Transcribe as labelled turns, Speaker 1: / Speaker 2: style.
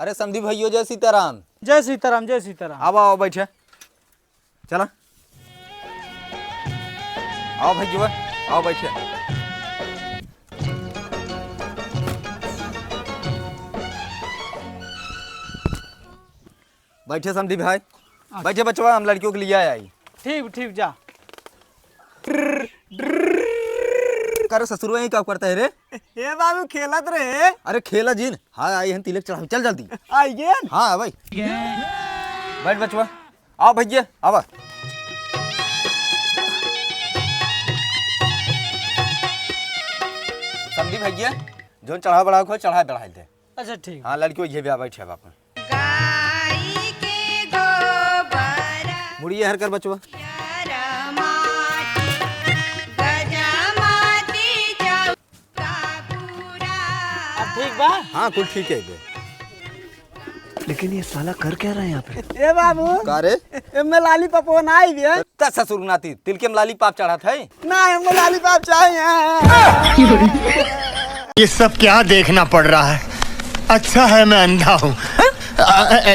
Speaker 1: अरे समधी भैया जय सीताराम।
Speaker 2: जय सीताराम जय सीताराम।
Speaker 1: आओ आओ बैठे, चला आओ भैया आओ बैठे। बैठे समधी भाई, बैठे बचवा, हम लड़कियों के लिए आई।
Speaker 2: ठीक ठीक जा।
Speaker 1: करे ससुर वही क्या करता है रे?
Speaker 3: ए बाबू खेलत रहे।
Speaker 1: अरे खेला जीन, हाँ आई हैं तिलक चढ़ा, चल जल्दी।
Speaker 3: आइए
Speaker 1: हाँ भाई बैठ बचवा, आओ भैया आओ। समझी भैया जो चढ़ा बढ़ा को चढ़ा बढ़ा दे।
Speaker 2: अच्छा ठीक।
Speaker 1: हाँ लड़कियों ये भी आ बैठे बाप
Speaker 4: गाई के गोबर
Speaker 1: मुड़िए हर कर बचवा।
Speaker 2: ठीक बा।
Speaker 1: हाँ कुल ठीक है दे।
Speaker 3: लेकिन ये साला कर क्या रहा है यहाँ पे? ए बाबू
Speaker 1: का रे?
Speaker 3: मैं लालीपॉप बनाई भी है
Speaker 1: ता ससुर नाती तिल के लाली पाप चढ़ा था
Speaker 3: ना, हमको लालीपॉप चाहिए।
Speaker 5: ये सब क्या देखना पड़ रहा है? अच्छा है मैं अंधा हूँ।